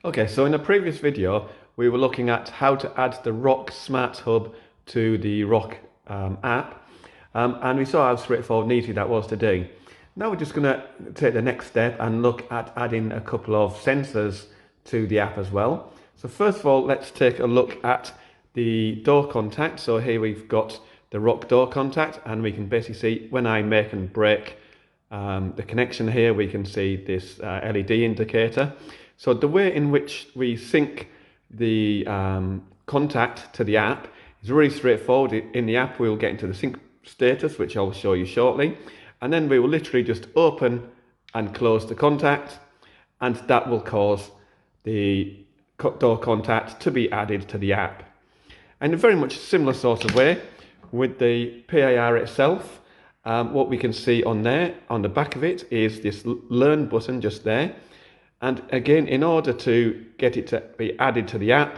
Okay, so in a previous video, we were looking at how to add the Rock Smart Hub to the Rock app, and we saw how straightforward and easy that was to do. Now we're just going to take the next step and look at adding a couple of sensors to the app as well. So first of all, let's take a look at the door contact. So here we've got the Rock door contact, and we can basically see when I make and break the connection here, we can see this LED indicator. So the way in which we sync the contact to the app is really straightforward. In the app, we'll get into the sync status, which I'll show you shortly. And then we will literally just open and close the contact, and that will cause the door contact to be added to the app. And in a very much similar sort of way with the PIR itself, what we can see on there, on the back of it, is this Learn button just there. And again, in order to get it to be added to the app,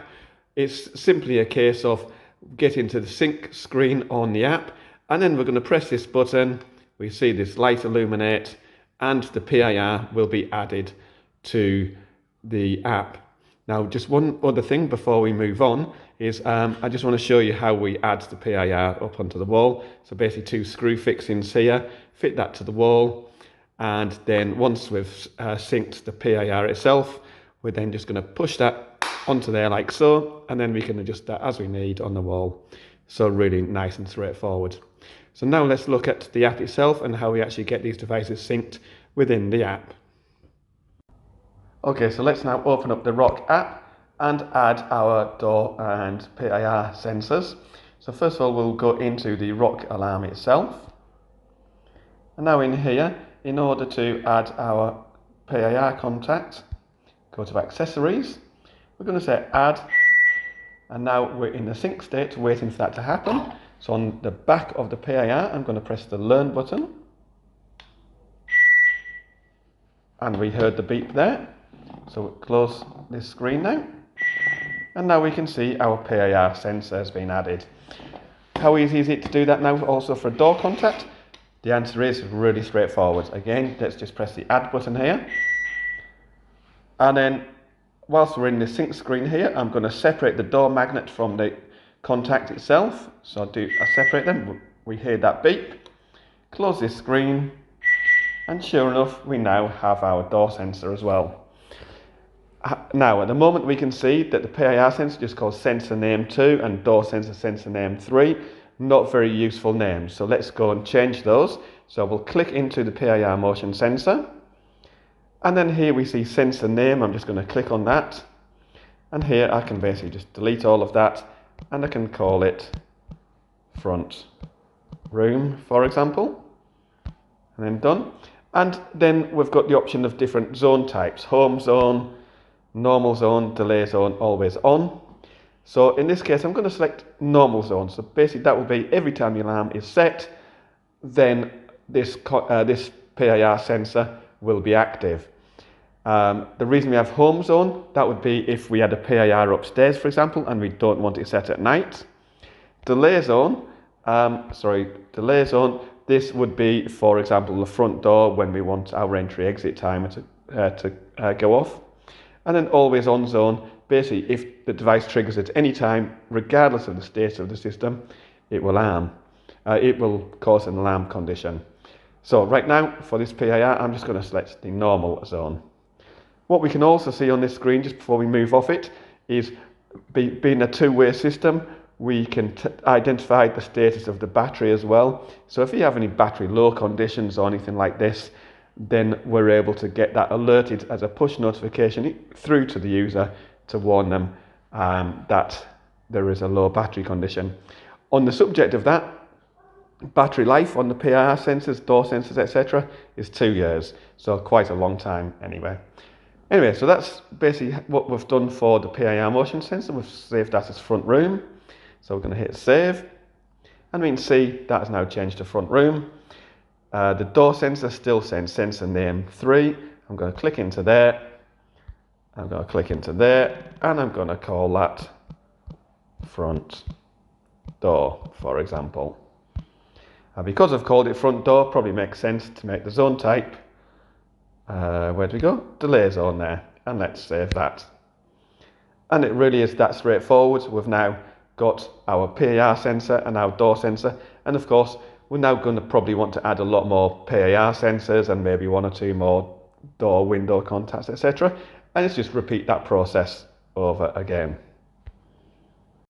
it's simply a case of getting to the sync screen on the app, and then we're going to press this button. We see this light illuminate, and the PIR will be added to the app. Now, just one other thing before we move on is I just want to show you how we add the PIR up onto the wall. So basically 2 screw fixings here, fit that to the wall. And then once we've synced the PIR itself, we're then just going to push that onto there like so, and then we can adjust that as we need on the wall. So really nice and straightforward. So now let's look at the app itself and how we actually get these devices synced within the app. Okay, so let's now open up the Rock app and add our door and PIR sensors. So first of all, we'll go into the Rock alarm itself. And now in here, in order to add our PIR contact, go to Accessories. We're going to say Add, and now we're in the sync state, waiting for that to happen. So on the back of the PIR, I'm going to press the Learn button. And we heard the beep there. So we'll close this screen now. And now we can see our PIR sensor has been added. How easy is it to do that now also for a door contact? The answer is really straightforward. Again, let's just press the Add button here. And then, whilst we're in the sync screen here, I'm going to separate the door magnet from the contact itself. So I separate them. We hear that beep. Close this screen. And sure enough, we now have our door sensor as well. Now, at the moment, we can see that the PIR sensor just called Sensor Name 2 and Door Sensor Sensor Name 3. Not very useful names, so let's go and change those. So we'll click into the PIR motion sensor, and then here we see sensor name. I'm just going to click on that, and here I can basically just delete all of that, and I can call it front room, for example, and then done. And then we've got the option of different zone types: home zone, normal zone, delay zone, always on. So in this case, I'm going to select normal zone. So basically that will be every time the alarm is set, then this PIR sensor will be active. The reason we have home zone, that would be if we had a PIR upstairs, for example, and we don't want it set at night. Delay zone, this would be, for example, the front door when we want our entry-exit timer to go off. And then always on zone, basically if the device triggers at any time, regardless of the state of the system, it will cause an alarm condition. So right now, for this PIR, I'm just going to select the normal zone. What we can also see on this screen, just before we move off it, is being a two-way system, we can identify the status of the battery as well. So if you have any battery low conditions or anything like this, then we're able to get that alerted as a push notification through to the user to warn them that there is a low battery condition. On the subject of that, battery life on the PIR sensors, door sensors, etc. is 2 years, so quite a long time anyway. Anyway, so that's basically what we've done for the PIR motion sensor. We've saved that as front room, so we're going to hit save, and we can see that has now changed to front room. The door sensor still sends sensor name 3. I'm going to click into there. I'm going to click into there, and I'm going to call that front door, for example. Because I've called it front door, probably makes sense to make the zone type, where do we go? Delay zone there, and let's save that. And it really is that straightforward. We've now got our PIR sensor and our door sensor, and of course we're now going to probably want to add a lot more PIR sensors and maybe one or two more door window contacts, etc. And it's just repeat that process over again.